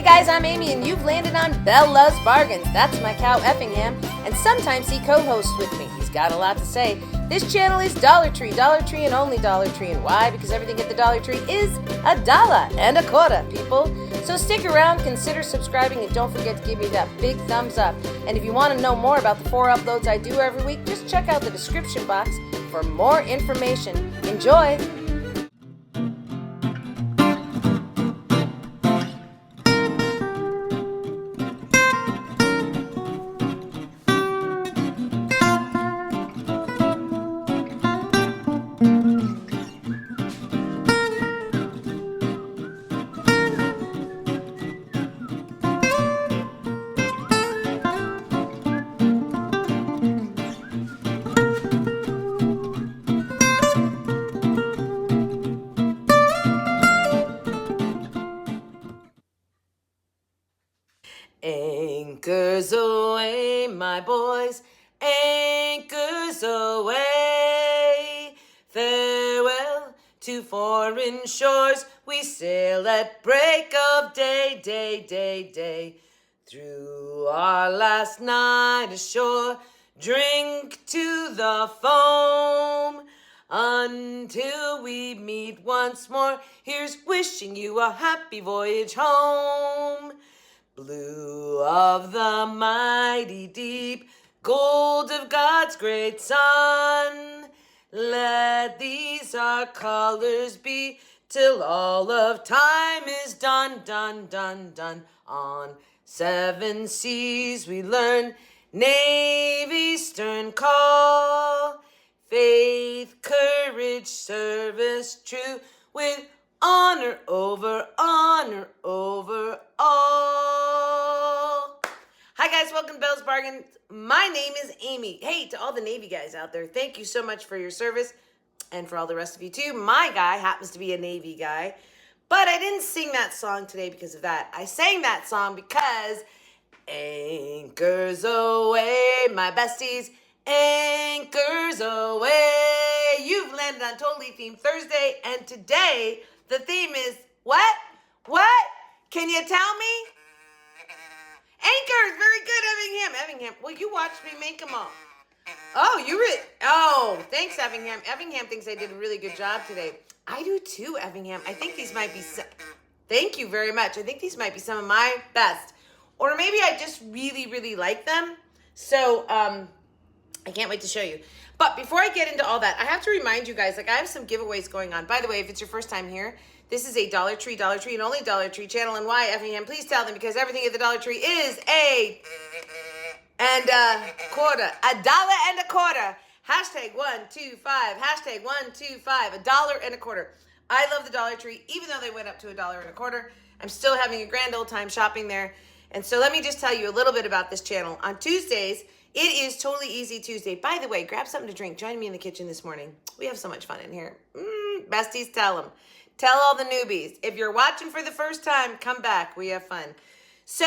Hey guys, I'm Amy and you've landed on Belle Loves Bargains. That's my cow Effingham, and sometimes he co-hosts with me. He's got a lot to say. This channel is Dollar Tree and only Dollar Tree. And why? Because everything at the Dollar Tree is $1.25, people. So stick around, consider subscribing, and don't forget to give me that big thumbs up. And if you want to know more about the 4 uploads I do every week, just check out the description box for more information. Enjoy! Anchors away, my boys, anchors away. Farewell to foreign shores, we sail at break of day, day. Through our last night ashore, drink to the foam. Until we meet once more, here's wishing you a happy voyage home. Blue of the mighty deep, gold of God's great sun. Let these our colors be, till all of time is done. On 7 seas we learn Navy's stern call. Faith, courage, service true, with honor over all. Hi guys, welcome to Belle's Bargains. My name is Amy. Hey, to all the Navy guys out there, thank you so much for your service, and for all the rest of you too. My guy happens to be a Navy guy, but I didn't sing that song today because of that. I sang that song because anchors away, my besties, anchors away. You've landed on Totally Themed Thursday, and today the theme is what? Can you tell me? Anchors, very good, Effingham. Well, you watched me make them all. Oh, thanks, Effingham. Effingham thinks I did a really good job today. I do too, Effingham. I think these might be thank you very much. I think these might be some of my best. Or maybe I just really like them. So, I can't wait to show you. But before I get into all that, I have to remind you guys, I have some giveaways going on. By the way, if it's your first time here, this is a Dollar Tree, and only Dollar Tree channel. And why, Effingham? Please tell them, because everything at the Dollar Tree is $1.25. $1.25. Hashtag 125. Hashtag 125. $1.25. I love the Dollar Tree, even though they went up to $1.25. I'm still having a grand old time shopping there. And so let me just tell you a little bit about this channel. On Tuesdays, it is Totally Easy Tuesday. By the way, grab something to drink. Join me in the kitchen this morning. We have so much fun in here. Besties, tell them. Tell all the newbies. If you're watching for the first time, come back. We have fun. So,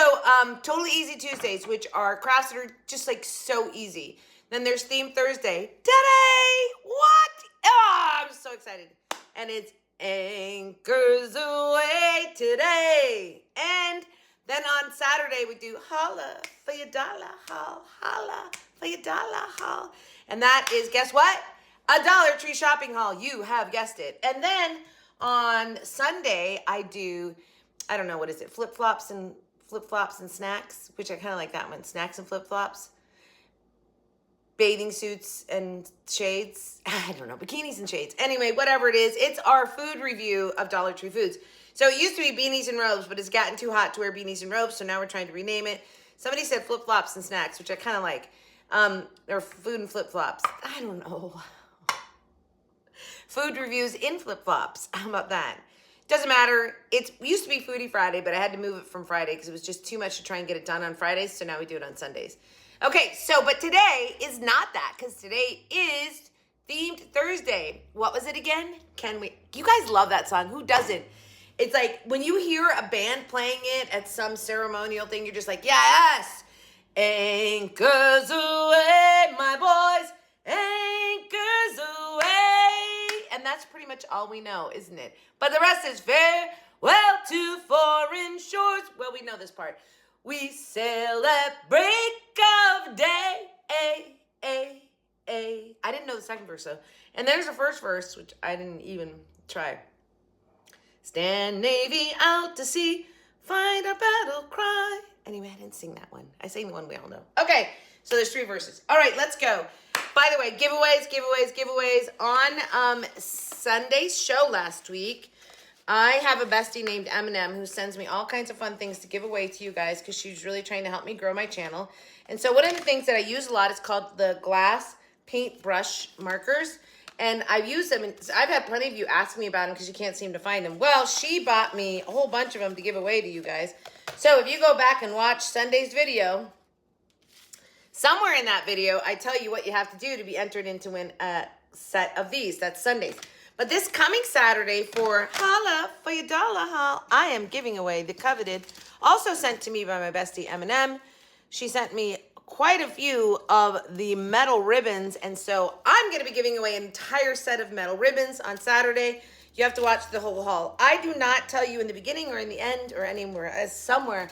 Totally Easy Tuesdays, which are crafts that are just like so easy. Then there's Theme Thursday. Today! What? Oh, I'm so excited. And it's anchors away today. And then on Saturday, we do holla for your dollar haul, holla for your dollar haul. And that is, guess what? A Dollar Tree shopping haul. You have guessed it. And then on Sunday, I do, I don't know, what is it? Flip-flops and snacks, which I kind of like that one. Snacks and flip-flops. Bathing suits and shades. I don't know, bikinis and shades. Anyway, whatever it is, it's our food review of Dollar Tree foods. So it used to be Beanies and Robes, but it's gotten too hot to wear Beanies and Robes, so now we're trying to rename it. Somebody said flip-flops and snacks, which I kind of like. Or food and flip-flops. I don't know. Food reviews in flip-flops. How about that? Doesn't matter. It used to be Foodie Friday, but I had to move it from Friday because it was just too much to try and get it done on Fridays, so now we do it on Sundays. Okay, but today is not that, because today is Themed Thursday. What was it again? You guys love that song. Who doesn't? It's like when you hear a band playing it at some ceremonial thing, you're just like, yes! Anchors away, my boys, anchors away. And that's pretty much all we know, isn't it? But the rest is farewell to foreign shores. Well, we know this part. We sail at break of day. I didn't know the second verse, though. And there's the first verse, which I didn't even try. Stand Navy out to sea, find our battle cry. Anyway, I didn't sing that one. I sang the one we all know. Okay, so there's 3 verses. All right, let's go. By the way, giveaways. On Sunday's show last week, I have a bestie named Eminem who sends me all kinds of fun things to give away to you guys because she's really trying to help me grow my channel. And so one of the things that I use a lot is called the glass paintbrush markers. And I've used them, and I've had plenty of you ask me about them because you can't seem to find them. Well, she bought me a whole bunch of them to give away to you guys. So if you go back and watch Sunday's video, somewhere in that video, I tell you what you have to do to be entered in to win a set of these. That's Sundays. But this coming Saturday for Holla for Your Dollar Haul, I am giving away the coveted, also sent to me by my bestie Eminem. She sent me quite a few of the metal ribbons, and so I'm going to be giving away an entire set of metal ribbons on Saturday. You have to watch the whole haul. I do not tell you in the beginning or in the end or anywhere, somewhere,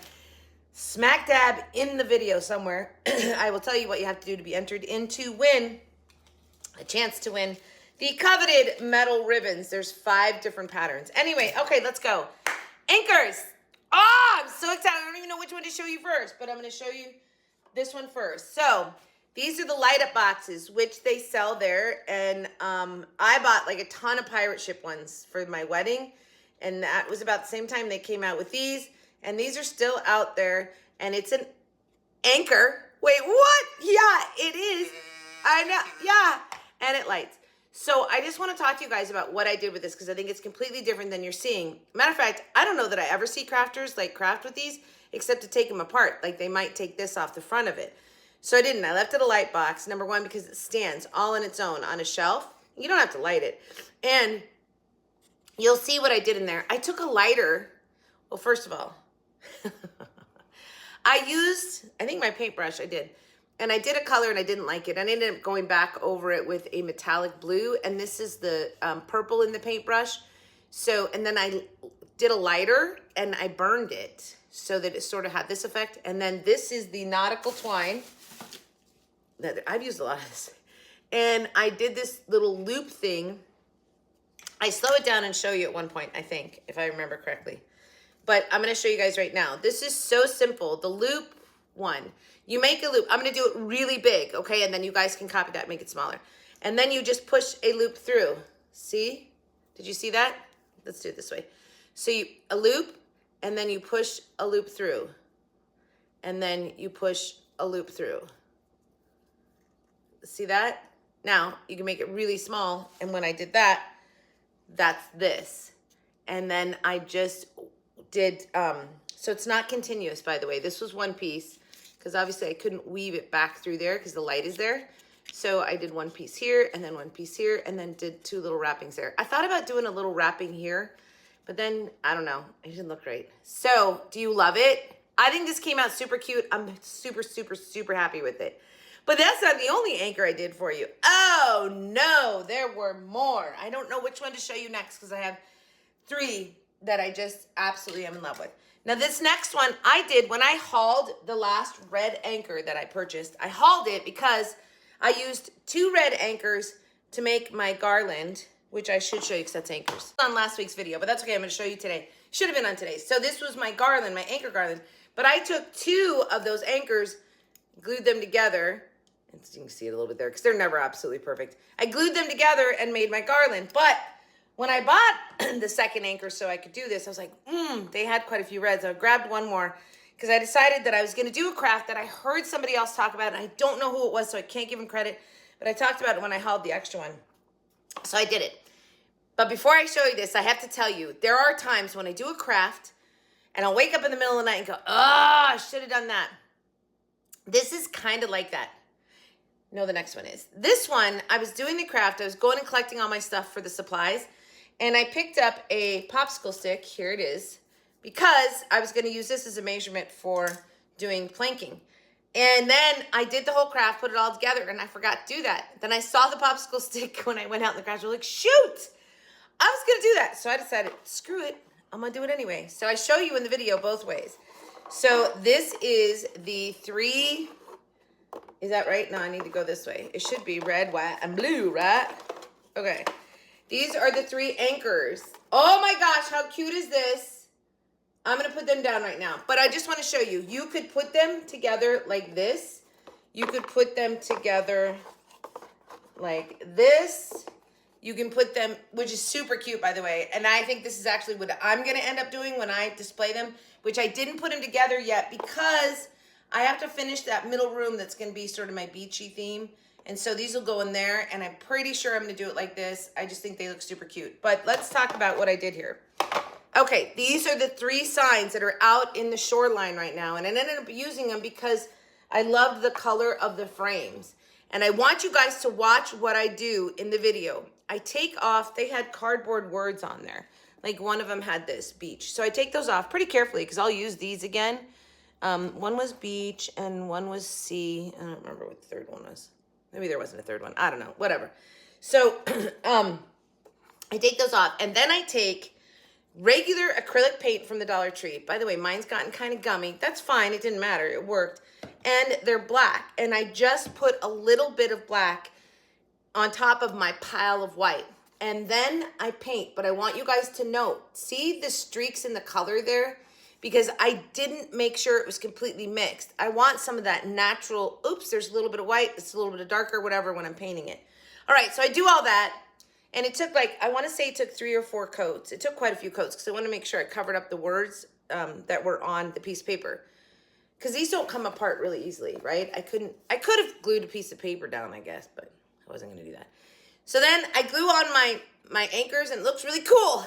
smack dab in the video somewhere, I will tell you what you have to do to be entered in to win a chance to win the coveted metal ribbons. There's 5 different patterns. Anyway, okay, let's go. Anchors. Oh, I'm so excited. I don't even know which one to show you first, but I'm going to show you this one first. So these are the light up boxes, which they sell there. And I bought like a ton of pirate ship ones for my wedding. And that was about the same time they came out with these. And these are still out there. And it's an anchor. Wait, what? Yeah, it is. I know. Yeah. And it lights. So I just want to talk to you guys about what I did with this because I think it's completely different than you're seeing. Matter of fact, I don't know that I ever see crafters like craft with these except to take them apart. Like they might take this off the front of it. So I didn't. I left it a light box. Number one, because it stands all on its own on a shelf. You don't have to light it. And you'll see what I did in there. I took a lighter. Well, first of all, I think my paintbrush, I did. And I did a color and I didn't like it. And I ended up going back over it with a metallic blue. And this is the purple in the paintbrush. So, and then I did a lighter and I burned it so that it sort of had this effect. And then this is the nautical twine. I've used a lot of this. And I did this little loop thing. I slow it down and show you at one point, I think, if I remember correctly. But I'm going to show you guys right now. This is so simple. The loop one. You make a loop. I'm going to do it really big, okay? And then you guys can copy that, make it smaller. And then you just push a loop through. See? Did you see that? Let's do it this way. So a loop, and then you push a loop through. And then you push a loop through. See that? Now, you can make it really small. And when I did that, that's this. And then I just did, so it's not continuous, by the way. This was one piece, because obviously I couldn't weave it back through there because the light is there. So I did one piece here, and then one piece here, and then did 2 little wrappings there. I thought about doing a little wrapping here, but then, I don't know, it didn't look right. So, do you love it? I think this came out super cute. I'm super, super, super happy with it. But that's not the only anchor I did for you. Oh, no, there were more. I don't know which one to show you next because I have 3 that I just absolutely am in love with. Now, this next one I did when I hauled the last red anchor that I purchased. I hauled it because I used 2 red anchors to make my garland, which I should show you because that's anchors. On last week's video, but that's okay. I'm going to show you today. Should have been on today's. So this was my garland, my anchor garland. But I took 2 of those anchors, glued them together. And you can see it a little bit there because they're never absolutely perfect. I glued them together and made my garland. But when I bought the second anchor so I could do this, I was like, they had quite a few reds. I grabbed one more because I decided that I was going to do a craft that I heard somebody else talk about, and I don't know who it was, so I can't give them credit. But I talked about it when I hauled the extra one. So I did it. But before I show you this, I have to tell you, there are times when I do a craft, and I'll wake up in the middle of the night and go, I should have done that. This is kind of like that. No, the next one is. This one, I was doing the craft. I was going and collecting all my stuff for the supplies. And I picked up a popsicle stick. Here it is. Because I was going to use this as a measurement for doing planking. And then I did the whole craft, put it all together, and I forgot to do that. Then I saw the popsicle stick when I went out in the craft. I was like, shoot! I was going to do that. So I decided, screw it. I'm gonna do it anyway. So I show you in the video both ways. So this is the 3, is that right? No, I need to go this way. It should be red, white, and blue, right? Okay. These are the 3 anchors. Oh my gosh, how cute is this? I'm gonna put them down right now. But I just wanna show you, you could put them together like this. You could put them together like this. You can put them, which is super cute, by the way. And I think this is actually what I'm going to end up doing when I display them, which I didn't put them together yet because I have to finish that middle room that's going to be sort of my beachy theme. And so these will go in there, and I'm pretty sure I'm going to do it like this. I just think they look super cute. But let's talk about what I did here. Okay, these are the 3 signs that are out in the shoreline right now. And I ended up using them because I loved the color of the frames. And I want you guys to watch what I do in the video. I take off, they had cardboard words on there. Like one of them had this, beach. So I take those off pretty carefully because I'll use these again. One was beach and one was sea. I don't remember what the third one was. Maybe there wasn't a third one. I don't know, whatever. So I take those off, and then I take regular acrylic paint from the Dollar Tree. By the way, mine's gotten kind of gummy. That's fine, it didn't matter, it worked. And they're black, and I just put a little bit of black on top of my pile of white. And then I paint, but I want you guys to note, see the streaks in the color there? Because I didn't make sure it was completely mixed. I want some of that natural, oops, there's a little bit of white, it's a little bit of darker, whatever, when I'm painting it. All right, so I do all that, and it took like, I wanna say it took 3 or 4 coats. It took quite a few coats, because I wanna make sure I covered up the words that were on the piece of paper. Because these don't come apart really easily, right? I could have glued a piece of paper down, I guess, but I wasn't gonna do that. So then I glue on my anchors, and it looks really cool.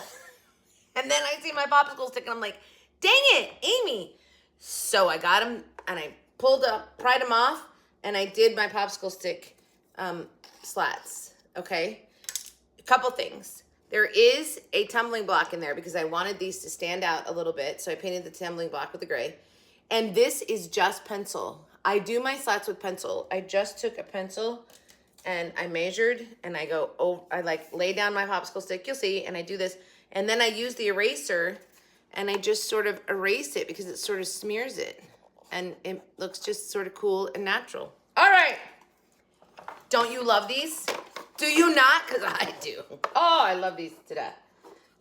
And then I see my popsicle stick, and I'm like, dang it, Amy. So I got them, and I pried them off, and I did my popsicle stick slats, okay? A couple things. There is a tumbling block in there because I wanted these to stand out a little bit, so I painted the tumbling block with the gray. And this is just pencil. I do my slats with pencil. I just took a pencil and I measured, and I go, oh, I like lay down my popsicle stick, you'll see, and I do this. And then I use the eraser, and I just sort of erase it because it sort of smears it. And it looks just sort of cool and natural. All right. Don't you love these? Do you not? Because I do. Oh, I love these to death.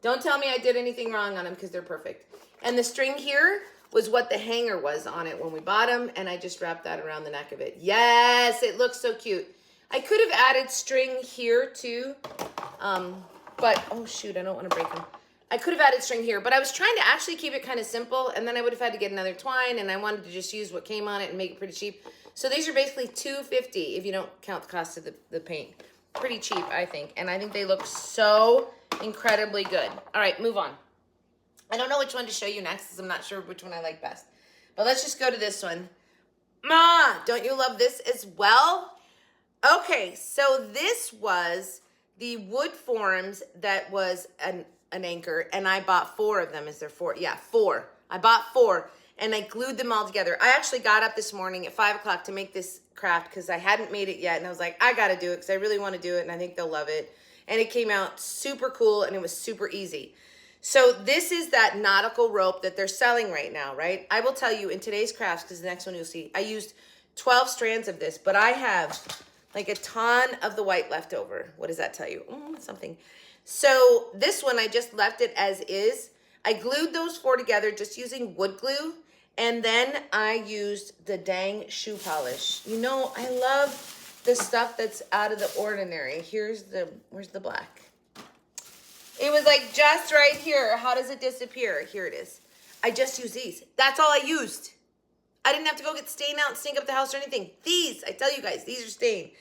Don't tell me I did anything wrong on them because they're perfect. And the string here was what the hanger was on it when we bought them, and I just wrapped that around the neck of it. Yes, it looks so cute. I could have added string here too, but, oh shoot, I don't want to break them. I could have added string here, but I was trying to actually keep it kind of simple, and then I would have had to get another twine, and I wanted to just use what came on it and make it pretty cheap. So these are basically $2.50 if you don't count the cost of the paint. Pretty cheap, I think, and I think they look so incredibly good. All right, move on. I don't know which one to show you next because I'm not sure which one I like best. But let's just go to this one. Ma, don't you love this as well? Okay, so this was the wood forms that was an anchor, and I bought 4 of them. Is there 4? Yeah, 4. I bought 4, and I glued them all together. I actually got up this morning at 5 o'clock to make this craft because I hadn't made it yet, and I was like, I gotta do it because I really want to do it, and I think they'll love it. And it came out super cool, and it was super easy. So this is that nautical rope that they're selling right now, right? I will tell you in today's crafts, because the next one you'll see, I used 12 strands of this, but I have like a ton of the white left over. What does that tell you? Something. So this one, I just left it as is. I glued those 4 together just using wood glue, and then I used the dang shoe polish. You know, I love the stuff that's out of the ordinary. Where's the black? It was like just right here. How does it disappear? Here it is. I just use these. That's all I used. I didn't have to go get stain out and stink up the house or anything. These, I tell you guys, these are stain.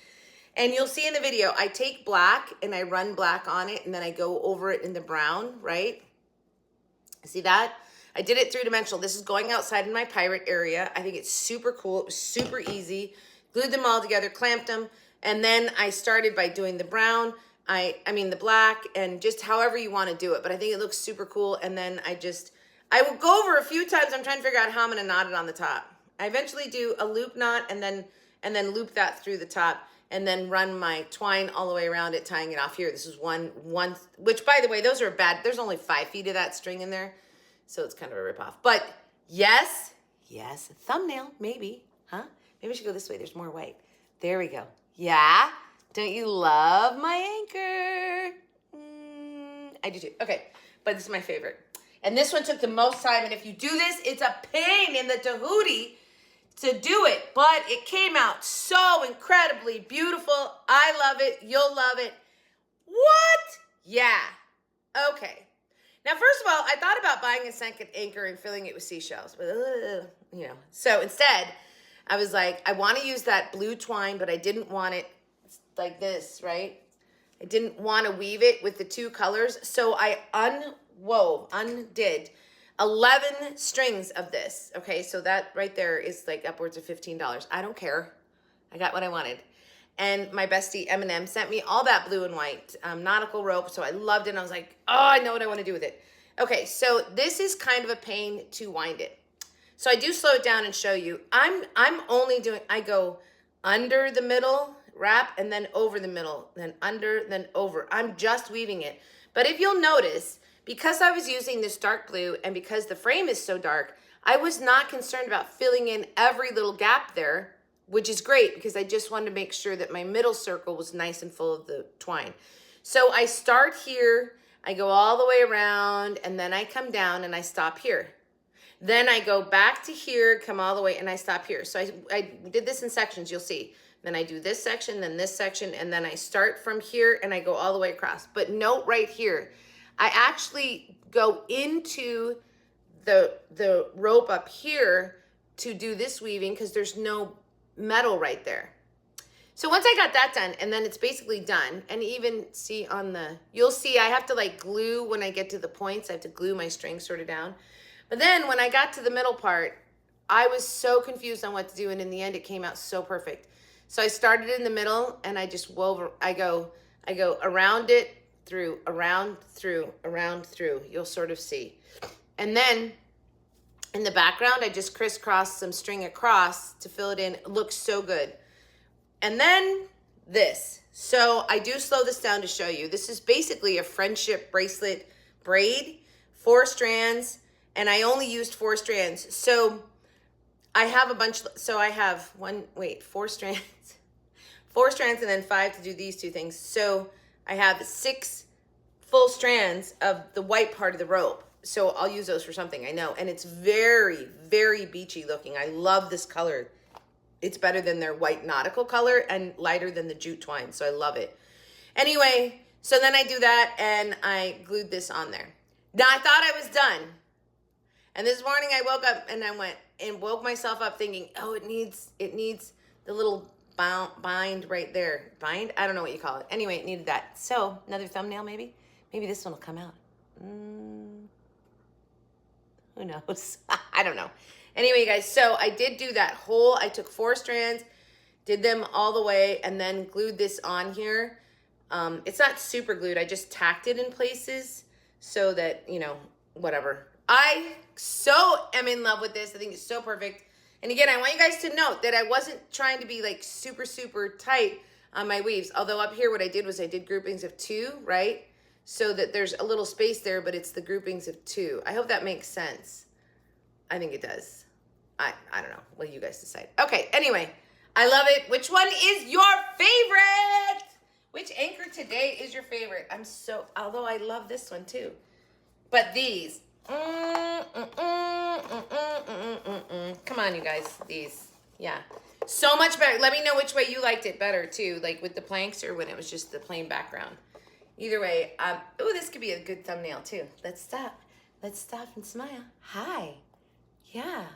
And you'll see in the video, I take black and I run black on it, and then I go over it in the brown, right? See that? I did it 3-dimensional. This is going outside in my pirate area. I think it's super cool. It was super easy. Glued them all together, clamped them, and then I started by doing the brown, I mean the black, and just however you want to do it. But I think it looks super cool. And then I will go over a few times. I'm trying to figure out how I'm going to knot it on the top. I eventually do a loop knot and then loop that through the top. and then run my twine all the way around it, tying it off here. This is one, which by the way, those are bad. There's only 5 feet of that string in there. So it's kind of a ripoff. But yes, a thumbnail, maybe, huh? Maybe I should go this way. There's more white. There we go. Yeah? Don't you love my anchor? I do too. Okay, but this is my favorite. And this one took the most time. And if you do this, it's a pain in the tahootie to do it. But it came out so incredibly beautiful. I love it. You'll love it. What? Yeah. Okay. Now, first of all, I thought about buying a second anchor and filling it with seashells, but, So instead, I was like, I want to use that blue twine, but I didn't want it like this, right? I didn't want to weave it with the 2 colors, so I undid 11 strings of this, okay? So that right there is like upwards of $15. I don't care. I got what I wanted. And my bestie, M&M, sent me all that blue and white nautical rope. So I loved it. And I was like, oh, I know what I want to do with it. Okay, so this is kind of a pain to wind it. So I do slow it down and show you. I go under the middle, wrap, and then over the middle, then under, then over. I'm just weaving it. But if you'll notice, because I was using this dark blue and because the frame is so dark, I was not concerned about filling in every little gap there, which is great because I just wanted to make sure that my middle circle was nice and full of the twine. So I start here, I go all the way around, and then I come down and I stop here. Then I go back to here, come all the way, and I stop here. So I did this in sections, you'll see. Then I do this section, then this section, and then I start from here and I go all the way across. But note right here, I actually go into the rope up here to do this weaving because there's no metal right there. So once I got that done, and then it's basically done, and even see you'll see I have to like glue when I get to the points. I have to glue my string sort of down. But then when I got to the middle part, I was so confused on what to do, and in the end it came out so perfect. So I started in the middle and I just wove, I go around it, through, around, through, around, through. You'll sort of see. And then in the background, I just crisscrossed some string across to fill it in. It looks so good. And then this. So I do slow this down to show you. This is basically a friendship bracelet braid, 4 strands, and I only used 4 strands. So I have a bunch, so I have 4 strands, 4 strands and then 5 to do these 2 things. So I have 6 full strands of the white part of the rope. So I'll use those for something, I know. And it's very, very beachy looking. I love this color. It's better than their white nautical color and lighter than the jute twine. So I love it. Anyway, so then I do that and I glued this on there. Now I thought I was done. And this morning I woke up and I went and woke myself up thinking, oh, it needs the little bind right there. Bind? I don't know what you call it. Anyway, it needed that. So another thumbnail maybe? Maybe this one will come out. Who knows? I don't know. Anyway, you guys, so I did do that whole, I took 4 strands, did them all the way, and then glued this on here. It's not super glued. I just tacked it in places so that, whatever. I so am in love with this. I think it's so perfect. And again, I want you guys to note that I wasn't trying to be like super, super tight on my weaves. Although up here, what I did was I did groupings of 2, right? So that there's a little space there, but it's the groupings of 2. I hope that makes sense. I think it does. I don't know. Well, you guys decide. Okay, anyway, I love it. Which one is your favorite? Which anchor today is your favorite? Although I love this one too. But these. Come on, you guys. These. Yeah. So much better. Let me know which way you liked it better too. Like with the planks or when it was just the plain background. Either way. This could be a good thumbnail too. Let's stop. Let's stop and smile. Hi. Yeah.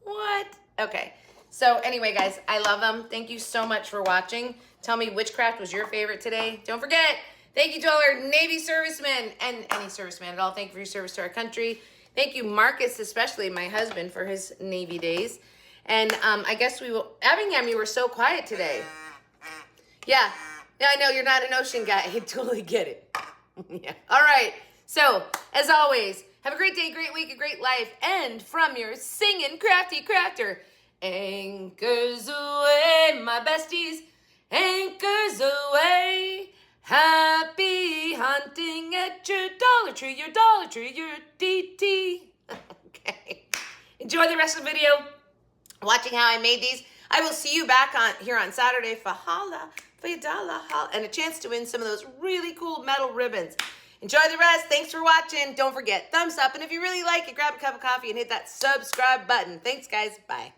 What? Okay. So anyway, guys, I love them. Thank you so much for watching. Tell me which craft was your favorite today. Don't forget, thank you to all our Navy servicemen and any serviceman at all. Thank you for your service to our country. Thank you, Marcus, especially my husband, for his Navy days. And I guess we will, Abingham, you were so quiet today. Yeah, I know you're not an ocean guy. I totally get it. Yeah. All right. So, as always, have a great day, great week, a great life. And from your singing crafty crafter, anchors away, my besties. Anchors away. Happy hunting at your Dollar Tree, your DT. Okay. Enjoy the rest of the video. Watching how I made these. I will see you back here on Saturday for holla, for your dollar, holla, and a chance to win some of those really cool metal ribbons. Enjoy the rest. Thanks for watching. Don't forget, thumbs up. And if you really like it, grab a cup of coffee and hit that subscribe button. Thanks, guys. Bye.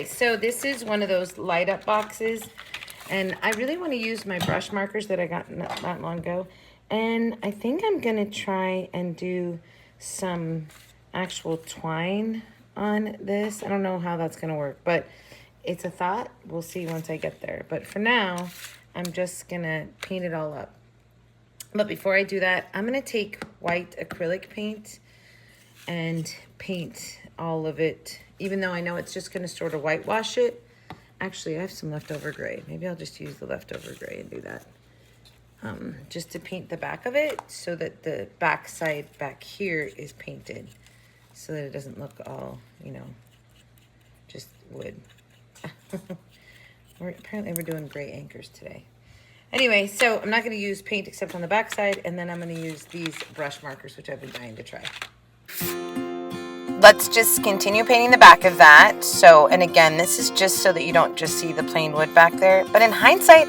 So this is one of those light up boxes, and I really want to use my brush markers that I got not long ago, and I think I'm gonna try and do some actual twine on this. I don't know how that's gonna work, but it's a thought. We'll see once I get there. But for now, I'm just gonna paint it all up. But before I do that, I'm gonna take white acrylic paint and paint all of it, even though I know it's just gonna sort of whitewash it. Actually, I have some leftover gray. Maybe I'll just use the leftover gray and do that. Just to paint the back of it so that the back side back here is painted so that it doesn't look all, you know, just wood. Apparently we're doing gray anchors today. Anyway, so I'm not gonna use paint except on the back side, and then I'm gonna use these brush markers, which I've been dying to try. Let's just continue painting the back of that. So, and again, this is just so that you don't just see the plain wood back there. But in hindsight,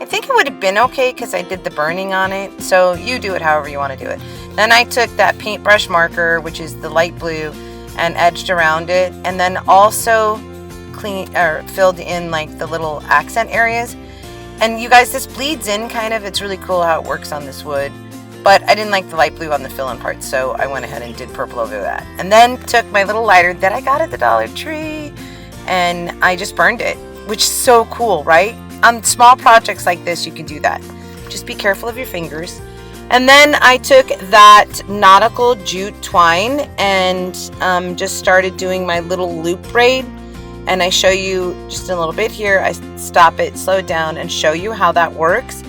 I think it would have been okay because I did the burning on it. So you do it however you want to do it. Then I took that paintbrush marker, which is the light blue, and edged around it. And then also filled in like the little accent areas. And you guys, this bleeds in kind of. It's really cool how it works on this wood. But I didn't like the light blue on the fill-in part, so I went ahead and did purple over that. And then took my little lighter that I got at the Dollar Tree, and I just burned it, which is so cool, right? On small projects like this, you can do that. Just be careful of your fingers. And then I took that nautical jute twine and just started doing my little loop braid. And I show you just a little bit here. I stop it, slow it down, and show you how that works.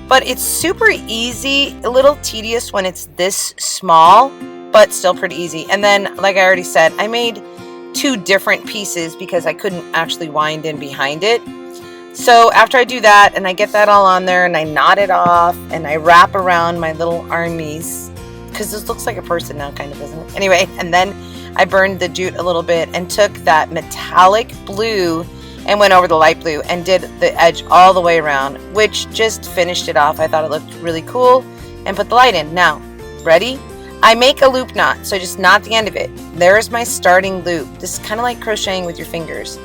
But it's super easy, a little tedious when it's this small, but still pretty easy. And then, like I already said, I made 2 different pieces because I couldn't actually wind in behind it. So after I do that, and I get that all on there, and I knot it off, and I wrap around my little armies, because this looks like a person now, kind of, doesn't it? Anyway, and then I burned the jute a little bit and took that metallic blue and went over the light blue and did the edge all the way around, which just finished it off. I thought it looked really cool, and put the light in. Now, ready? I make a loop knot, so just knot the end of it. There's my starting loop. This is kind of like crocheting with your fingers.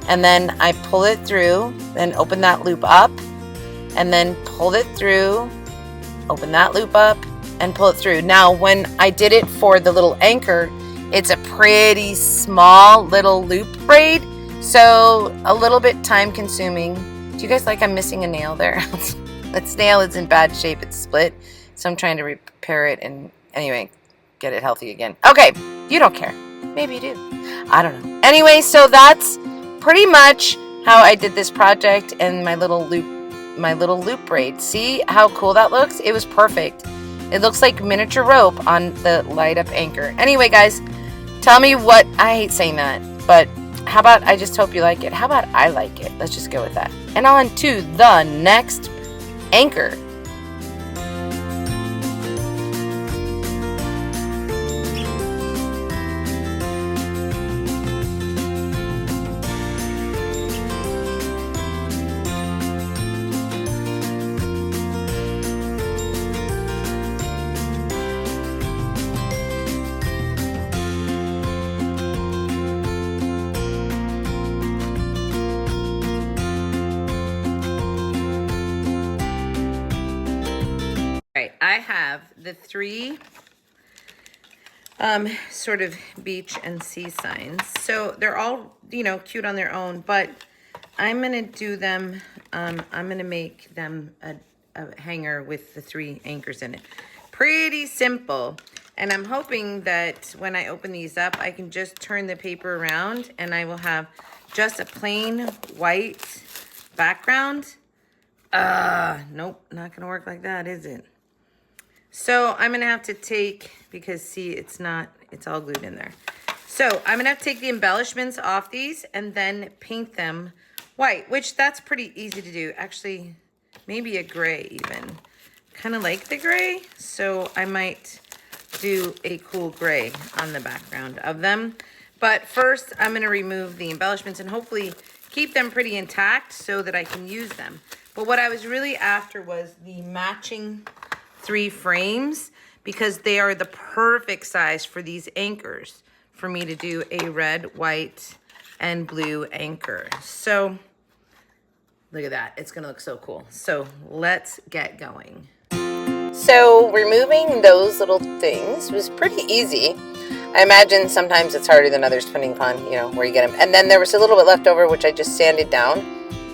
And then I pull it through, then open that loop up, and then pull it through, open that loop up, and pull it through. Now, when I did it for the little anchor, it's a pretty small little loop braid, so a little bit time consuming. Do you guys like I'm missing a nail there? That nail is in bad shape. It's split, so I'm trying to repair it and anyway, get it healthy again. Okay, you don't care. Maybe you do. I don't know. Anyway, so that's pretty much how I did this project and my little loop braid. See how cool that looks? It was perfect. It looks like miniature rope on the light up anchor. Anyway, guys, tell me what, I hate saying that, but how about I just hope you like it? How about I like it? Let's just go with that. And on to the next anchor. I have the 3 sort of beach and sea signs. So they're all, you know, cute on their own, but I'm gonna do them, I'm gonna make them a hanger with the 3 anchors in it. Pretty simple. And I'm hoping that when I open these up, I can just turn the paper around and I will have just a plain white background. Nope, not gonna work like that, is it? So I'm gonna have to take, because see, it's all glued in there. So I'm gonna have to take the embellishments off these and then paint them white, which that's pretty easy to do. Actually, maybe a gray even. Kind of like the gray, so I might do a cool gray on the background of them. But first, I'm gonna remove the embellishments and hopefully keep them pretty intact so that I can use them. But what I was really after was the matching 3 frames, because they are the perfect size for these anchors for me to do a red, white, and blue anchor. So look at that, it's gonna look so cool. So let's get going. So removing those little things was pretty easy. I imagine sometimes it's harder than others depending upon, you know, where you get them. And then there was a little bit left over, which I just sanded down,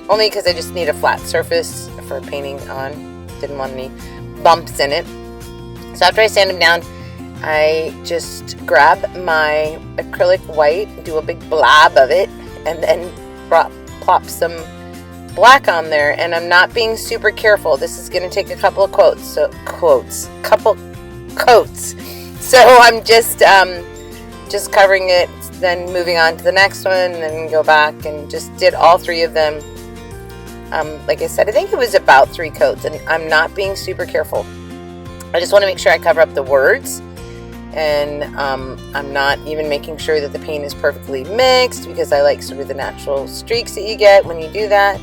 only because I just need a flat surface for painting on. Didn't want any bumps in it. So after I sand them down, I just grab my acrylic white, do a big blob of it, and then plop some black on there. And I'm not being super careful. This is going to take a couple of coats. So I'm just covering it, then moving on to the next one, and then go back and just did all 3 of them. Like I said, I think it was about 3 coats, and I'm not being super careful. I just want to make sure I cover up the words, and I'm not even making sure that the paint is perfectly mixed, because I like sort of the natural streaks that you get when you do that.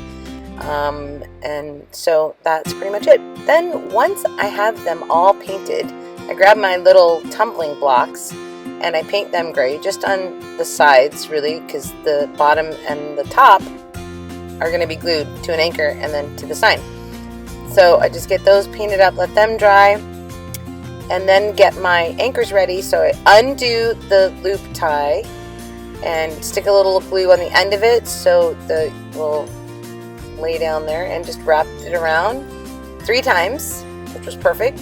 And so that's pretty much it. Then once I have them all painted, I grab my little tumbling blocks and I paint them gray just on the sides, really, because the bottom and the top are going to be glued to an anchor and then to the sign. So I just get those painted up, let them dry, and then get my anchors ready. So I undo the loop tie and stick a little glue on the end of it so the will lay down there, and just wrapped it around 3 times, which was perfect,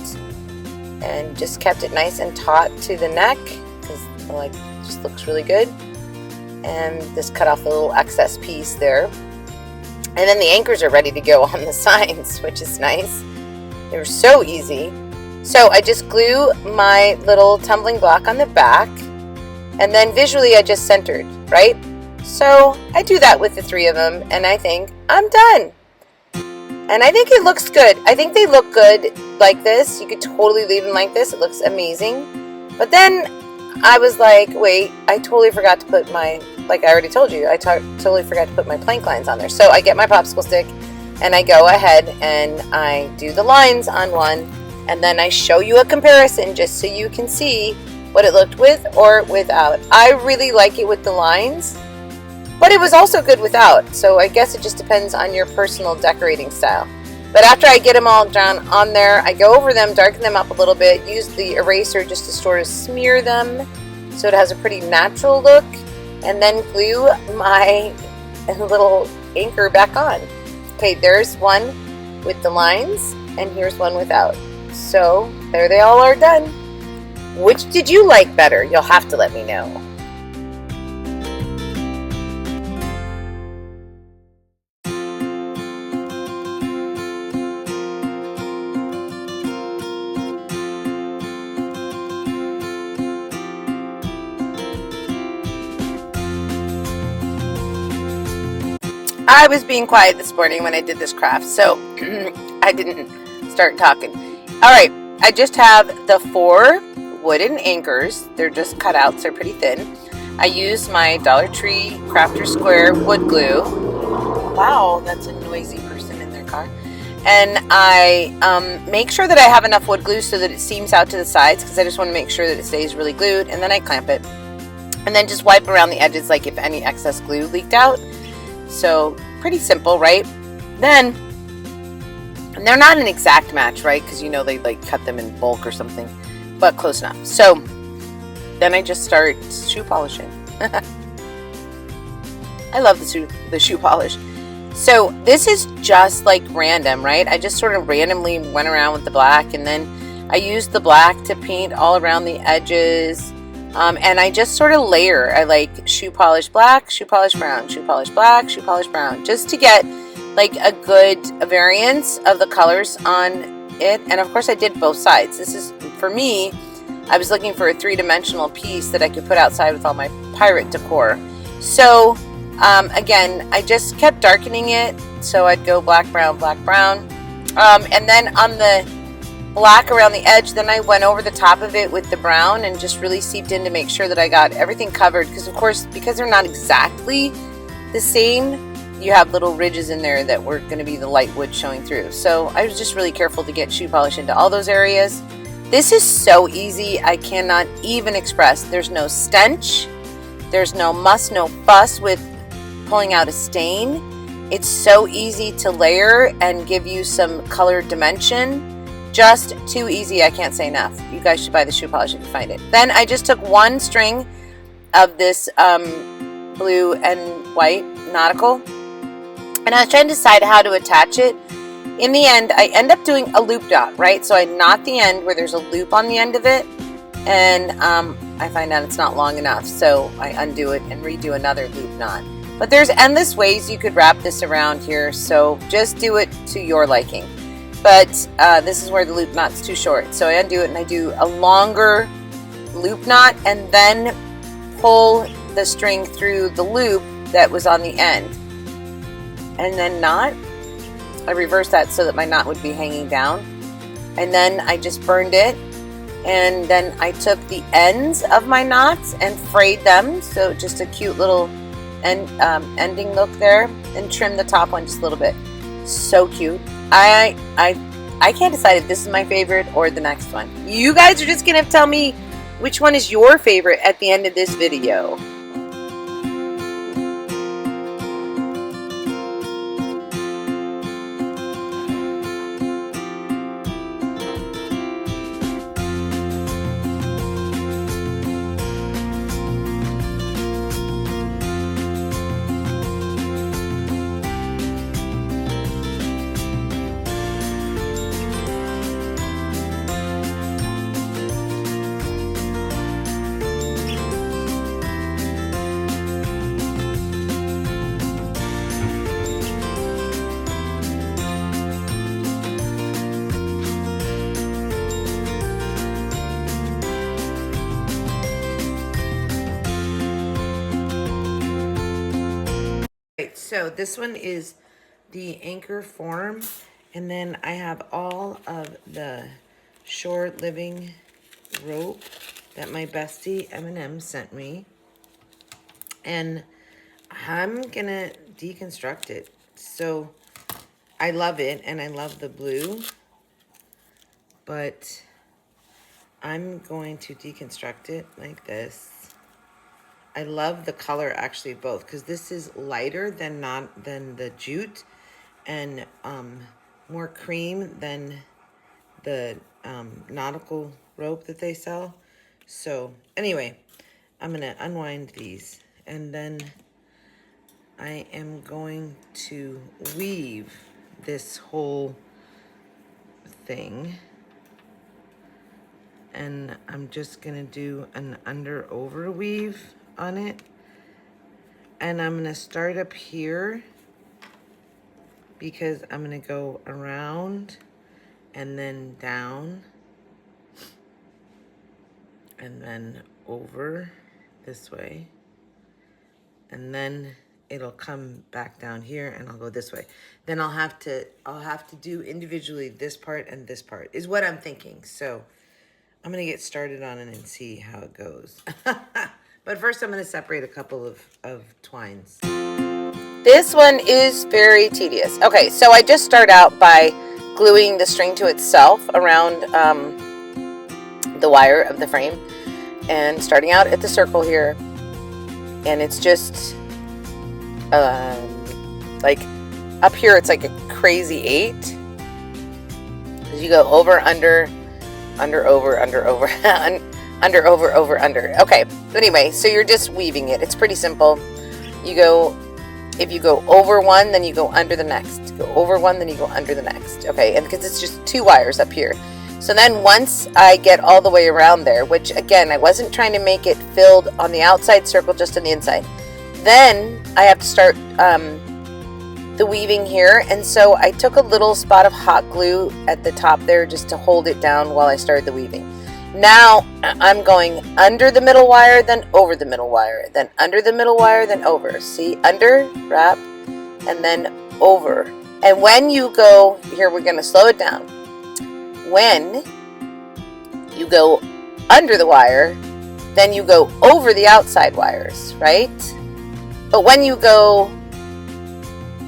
and just kept it nice and taut to the neck, because like just looks really good. And just cut off the little excess piece there, and then the anchors are ready to go on the signs, which is nice. They were so easy. So I just glue my little tumbling block on the back, and then visually I just centered, right? So I do that with the 3 of them, and I think I'm done. And I think it looks good. I think they look good like this. You could totally leave them like this. It looks amazing. But then I was like, wait, I totally forgot to put my, like I already told you, I totally forgot to put my plank lines on there. So I get my popsicle stick, and I go ahead and I do the lines on one, and then I show you a comparison just so you can see what it looked with or without. I really like it with the lines, but it was also good without, so I guess it just depends on your personal decorating style. But after I get them all down on there, I go over them, darken them up a little bit, use the eraser just to sort of smear them so it has a pretty natural look, and then glue my little anchor back on. Okay, there's one with the lines, and here's one without. So there they all are done. Which did you like better? You'll have to let me know. I was being quiet this morning when I did this craft, so I didn't start talking. All right, I just have the 4 wooden anchors. They're just cutouts. They're pretty thin. I use my Dollar Tree Crafter Square wood glue. Wow, that's a noisy person in their car. And I make sure that I have enough wood glue so that it seams out to the sides, because I just want to make sure that it stays really glued. And then I clamp it. And then just wipe around the edges, like if any excess glue leaked out. So pretty simple, right? Then And they're not an exact match, right? Because you know they like cut them in bulk or something, but close enough. So then I just start shoe polishing. I love the shoe polish. So this is just like random, right? I just sort of randomly went around with the black, and then I used the black to paint all around the edges. And I just sort of layer. I like shoe polish black, shoe polish brown, shoe polish black, shoe polish brown, just to get like a good variance of the colors on it. And of course I did both sides. This is, for me, I was looking for a three-dimensional piece that I could put outside with all my pirate decor. So again, I just kept darkening it. So I'd go black, brown, black, brown. And then on the black around the edge, then I went over the top of it with the brown and just really seeped in to make sure that I got everything covered, because of course, because they're not exactly the same, you have little ridges in there that were going to be the light wood showing through. So I was just really careful to get shoe polish into all those areas. This is so easy, I cannot even express. There's no stench, there's no muss, no fuss with pulling out a stain. It's so easy to layer and give you some color dimension. Just too easy, I can't say enough. You guys should buy the shoe polish if you find it. Then I just took one string of this blue and white nautical, and I was trying to decide how to attach it. In the end, I end up doing a loop knot, right? So I knot the end where there's a loop on the end of it, and I find out it's not long enough, so I undo it and redo another loop knot. But there's endless ways you could wrap this around here, so just do it to your liking. But this is where the loop knot's too short, so I undo it and I do a longer loop knot and then pull the string through the loop that was on the end, and then knot. I reverse that so that my knot would be hanging down, and then I just burned it, and then I took the ends of my knots and frayed them, so just a cute little ending look there, and trim the top one just a little bit. So cute. I can't decide if this is my favorite or the next one. You guys are just gonna have to tell me which one is your favorite at the end of this video. So this one is the anchor form, and then I have all of the shore living rope that my bestie M&M sent me, and I'm gonna deconstruct it. So I love it, and I love the blue, but I'm going to deconstruct it like this. I love the color actually both, because this is lighter than the jute, and more cream than the nautical rope that they sell. So anyway, I'm gonna unwind these, and then I am going to weave this whole thing, and I'm just gonna do an under over weave on it, and I'm gonna start up here because I'm gonna go around and then down and then over this way, and then it'll come back down here, and I'll go this way. Then I'll have to do individually this part and this part is what I'm thinking. So I'm gonna get started on it and see how it goes. But first I'm going to separate a couple of twines. This one is very tedious. Okay, so I just start out by gluing the string to itself around the wire of the frame, and starting out at the circle here, and it's just like up here it's like a crazy 8, You go over, under, over, under, over, under, over, under. Okay, anyway, so you're just weaving it. It's pretty simple. If you go over one, then you go under the next. Go over one, then you go under the next. Okay, and because it's just 2 wires up here. So then once I get all the way around there, which again, I wasn't trying to make it filled on the outside circle, just on the inside. Then I have to start the weaving here, and so I took a little spot of hot glue at the top there just to hold it down while I started the weaving. Now I'm going under the middle wire, then over the middle wire, then under the middle wire, then over. See, under, wrap, and then over. And when you go, here we're going to slow it down. When you go under the wire, then you go over the outside wires, right? But when you go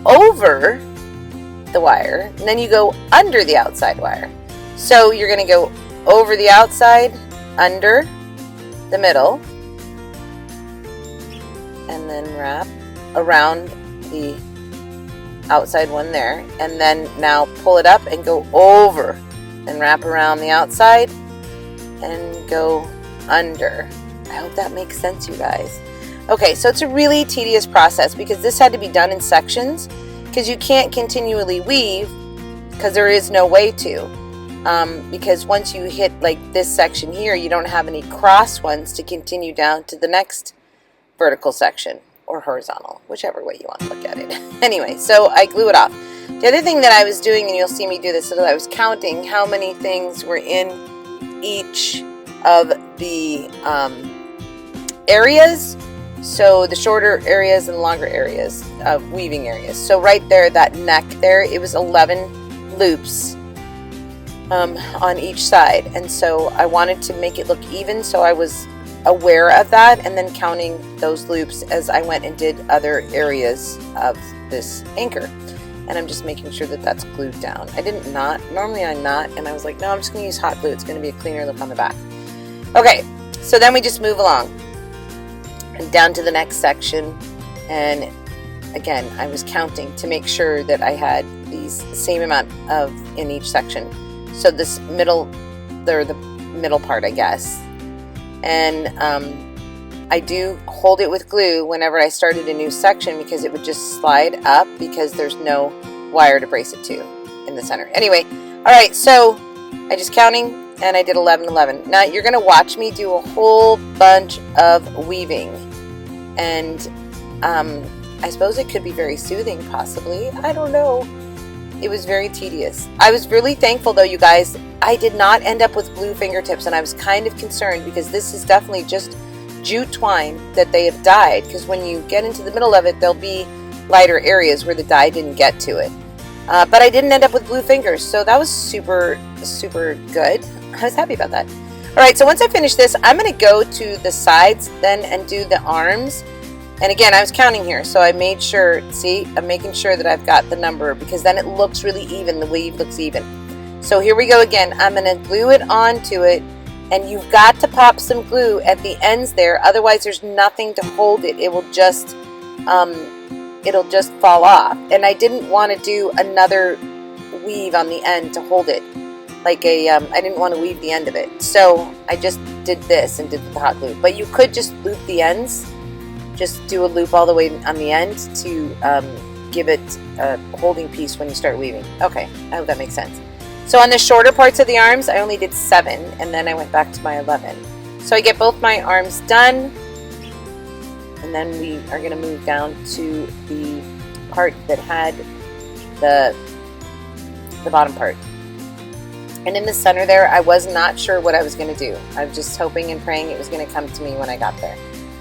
over the wire, and then you go under the outside wire. So you're going to go over the outside, under the middle, and then wrap around the outside one there, and then now pull it up and go over and wrap around the outside and go under. I hope that makes sense, you guys. Okay, so it's a really tedious process because this had to be done in sections because you can't continually weave because there is no way to. Because once you hit like this section here, you don't have any cross ones to continue down to the next vertical section or horizontal, whichever way you want to look at it. Anyway, so I glue it off. The other thing that I was doing, and you'll see me do this, is I was counting how many things were in each of the areas. So the shorter areas and longer areas of weaving areas. So right there, that neck there, it was 11 loops on each side, and so I wanted to make it look even, so I was aware of that and then counting those loops as I went and did other areas of this anchor. And I'm just making sure that that's glued down. I didn't knot. Normally I knot, and I was like, no, I'm just going to use hot glue. It's going to be a cleaner look on the back. Okay, so then we just move along and down to the next section, and again I was counting to make sure that I had these same amount of in each section. So this middle, or the middle part, I guess. And I do hold it with glue whenever I started a new section because it would just slide up because there's no wire to brace it to in the center. Anyway, all right, so I just counting and I did 11, 11. Now you're going to watch me do a whole bunch of weaving. And I suppose it could be very soothing, possibly. I don't know. It was very tedious. I was really thankful though, you guys. I did not end up with glue fingertips, and I was kind of concerned because this is definitely just jute twine that they have dyed, because when you get into the middle of it, there'll be lighter areas where the dye didn't get to it. But I didn't end up with blue fingers, so that was super, super good. I was happy about that. All right, so once I finish this, I'm going to go to the sides then and do the arms. And again, I was counting here, so I made sure, see, I'm making sure that I've got the number because then it looks really even, the weave looks even. So here we go again. I'm going to glue it onto it, and you've got to pop some glue at the ends there, otherwise there's nothing to hold it. It will just, it'll just fall off. And I didn't want to do another weave on the end to hold it, like a, I didn't want to weave the end of it. So I just did this and did the hot glue. But you could just loop the ends. Just do a loop all the way on the end to give it a holding piece when you start weaving. Okay, I hope that makes sense. So on the shorter parts of the arms, I only did 7, and then I went back to my 11. So I get both my arms done, and then we are going to move down to the part that had the bottom part. And in the center there, I was not sure what I was going to do. I was just hoping and praying it was going to come to me when I got there.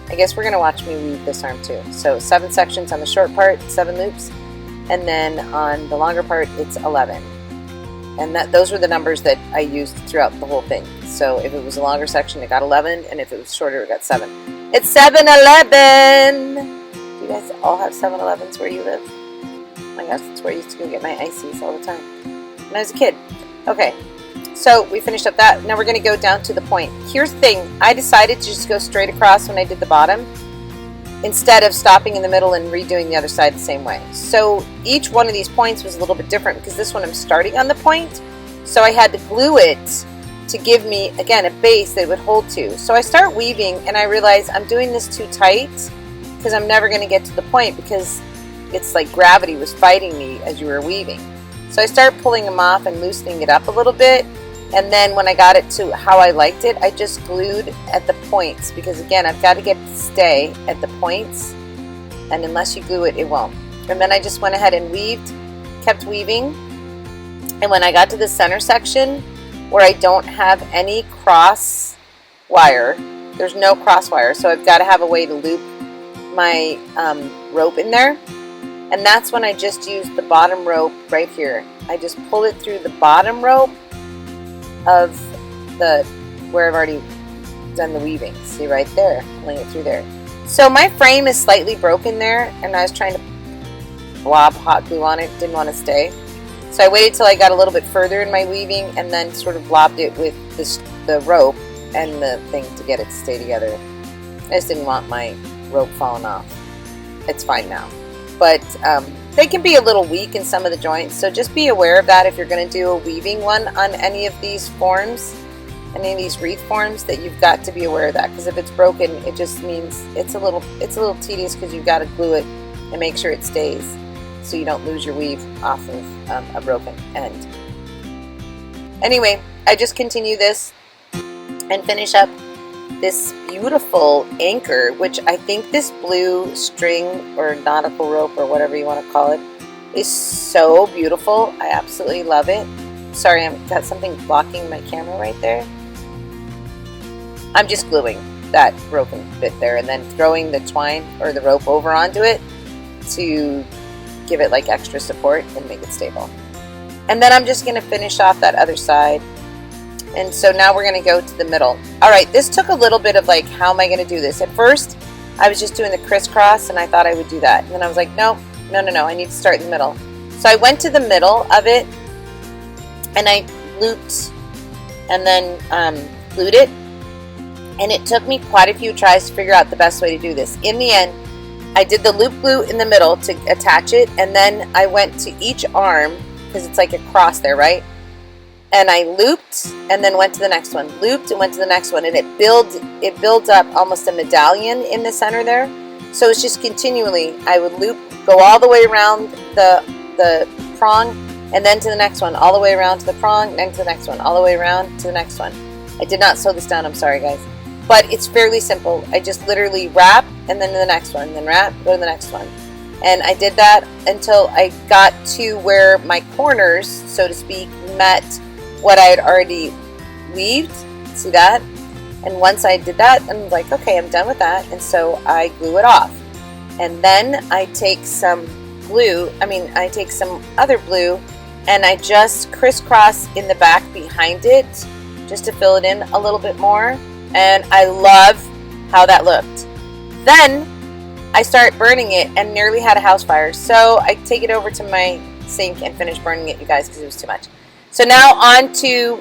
I guess we're going to watch me weave this arm too. So 7 sections on the short part, 7 loops, and then on the longer part, it's 11. And those were the numbers that I used throughout the whole thing. So if it was a longer section, it got 11, and if it was shorter, it got 7. It's 7-Eleven! Do you guys all have 7-Elevens where you live? Oh my gosh, that's where I used to go get my ices all the time when I was a kid. Okay. So we finished up that. Now we're going to go down to the point. Here's the thing. I decided to just go straight across when I did the bottom instead of stopping in the middle and redoing the other side the same way. So each one of these points was a little bit different because this one I'm starting on the point So I had to glue it to give me, again, a base that it would hold to. So I start weaving and I realize I'm doing this too tight because I'm never going to get to the point because it's like gravity was fighting me as you were weaving. So I started pulling them off and loosening it up a little bit. And then when I got it to how I liked it, I just glued at the points because, again, I've got to get it to stay at the points. And unless you glue it, it won't. And then I just went ahead and weaved, kept weaving. And when I got to the center section where I don't have any cross wire, there's no cross wire, so I've got to have a way to loop my rope in there. And that's when I just used the bottom rope right here. I just pull it through the bottom rope of the where I've already done the weaving. See right there, pulling it through there. So my frame is slightly broken there, and I was trying to blob hot glue on it, didn't want to stay. So I waited till I got a little bit further in my weaving and then sort of blobbed it with the rope and the thing to get it to stay together. I just didn't want my rope falling off. It's fine now. But they can be a little weak in some of the joints, so just be aware of that if you're going to do a weaving one on any of these forms, any of these wreath forms, that you've got to be aware of that, because if it's broken, it just means it's a little tedious because you've got to glue it and make sure it stays so you don't lose your weave off of a broken end. Anyway, I just continue this and finish up this beautiful anchor, which I think this blue string or nautical rope or whatever you want to call it is so beautiful. I absolutely love it. Sorry, I've got something blocking my camera right there. I'm just gluing that broken bit there and then throwing the twine or the rope over onto it to give it like extra support and make it stable. And then I'm just going to finish off that other side. And so now we're going to go to the middle. Alright, this took a little bit of like, how am I going to do this? At first, I was just doing the crisscross and I thought I would do that. And then I was like, no, I need to start in the middle. So I went to the middle of it and I looped and then glued it. And it took me quite a few tries to figure out the best way to do this. In the end, I did the loop glue in the middle to attach it, and then I went to each arm, because it's like a cross there, right? And I looped, and then went to the next one. Looped and went to the next one, and it builds up almost a medallion in the center there. So it's just continually, I would loop, go all the way around the prong, and then to the next one, all the way around to the prong, then to the next one, all the way around to the next one. I did not sew this down, I'm sorry guys. But it's fairly simple. I just literally wrap and then to the next one, then wrap, go to the next one. And I did that until I got to where my corners, so to speak, met what I had already weaved. See that? And once I did that, I'm like, okay, I'm done with that. And so I glue it off. And then I take some other glue and I just crisscross in the back behind it just to fill it in a little bit more. And I love how that looked. Then I start burning it and nearly had a house fire. So I take it over to my sink and finish burning it, you guys, because it was too much. So now on to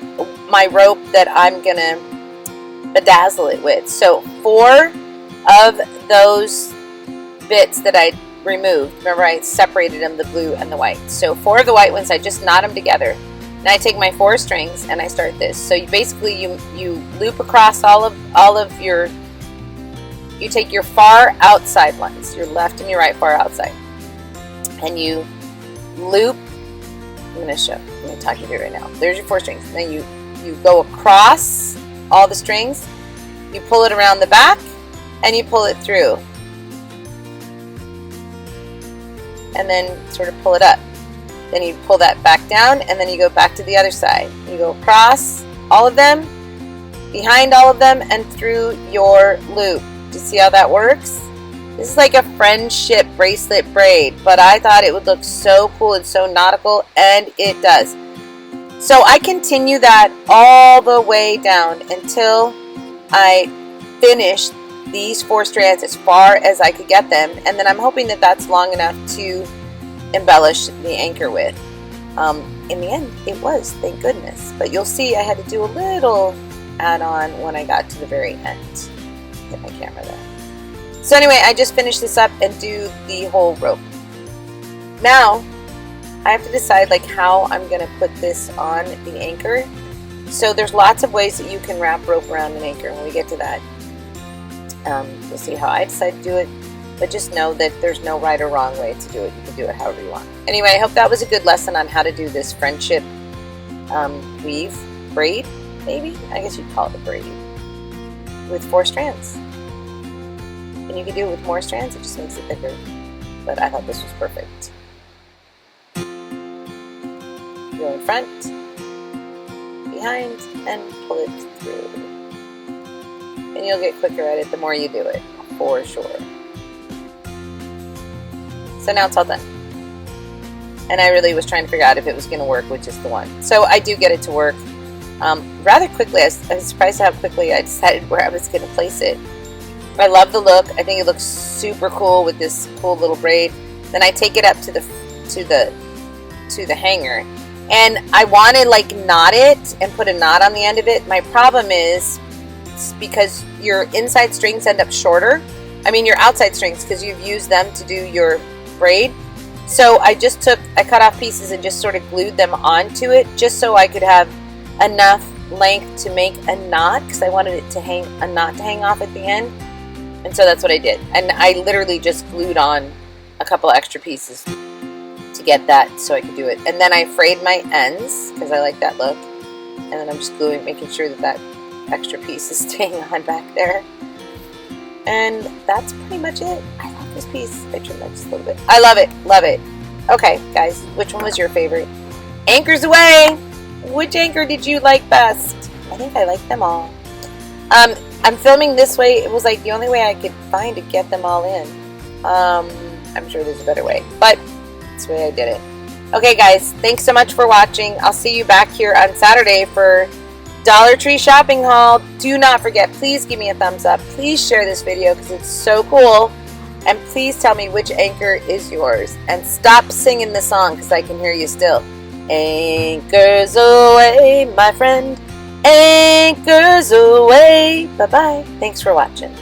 my rope that I'm going to bedazzle it with. So 4 of those bits that I removed, remember I separated them, the blue and the white. So 4 of the white ones, I just knot them together. Now I take my 4 strings and I start this. So you basically you loop across all of your, you take your far outside ones, your left and your right far outside, and you loop. I'm going to talk to you right now. There's your 4 strings. Then you go across all the strings, you pull it around the back, and you pull it through, and then sort of pull it up. Then you pull that back down, and then you go back to the other side. You go across all of them, behind all of them, and through your loop. Do you see how that works? This is like a friendship bracelet braid, but I thought it would look so cool and so nautical, and it does. So I continue that all the way down until I finish these 4 strands as far as I could get them, and then I'm hoping that that's long enough to embellish the anchor with. In the end, it was, thank goodness. But you'll see I had to do a little add-on when I got to the very end. Get my camera there. So anyway, I just finished this up and do the whole rope. Now, I have to decide like how I'm going to put this on the anchor. So there's lots of ways that you can wrap rope around an anchor. When we get to that, you'll see how I decide to do it. But just know that there's no right or wrong way to do it. You can do it however you want. Anyway, I hope that was a good lesson on how to do this friendship weave braid, maybe? I guess you'd call it a braid. With 4 strands. And you can do it with more strands, it just makes it thicker. But I thought this was perfect. Go in front, behind, and pull it through. And you'll get quicker at it the more you do it, for sure. So now it's all done. And I really was trying to figure out if it was going to work with just the one. So I do get it to work rather quickly. I was surprised at how quickly I decided where I was going to place it. I love the look. I think it looks super cool with this cool little braid. Then I take it up to the hanger. And I want to like knot it and put a knot on the end of it. My problem is because your inside strings end up shorter. I mean your outside strings, because you've used them to do your braid. So I cut off pieces and just sort of glued them onto it just so I could have enough length to make a knot, because I wanted it to hang off at the end. And so that's what I did. And I literally just glued on a couple extra pieces to get that so I could do it. And then I frayed my ends because I like that look. And then I'm just gluing, making sure that that extra piece is staying on back there. And that's pretty much it. I love this piece. I trimmed that just a little bit. I love it. Love it. Okay, guys, which one was your favorite? Anchors away! Which anchor did you like best? I think I like them all. I'm filming this way. It was like the only way I could find to get them all in. I'm sure there's a better way, but that's the way I did it. Okay, guys, thanks so much for watching. I'll see you back here on Saturday for Dollar Tree shopping haul. Do not forget, please give me a thumbs up. Please share this video because it's so cool. And please tell me which anchor is yours. And stop singing the song because I can hear you still. Anchors away, my friend. Anchors away. Bye-bye. Thanks for watching.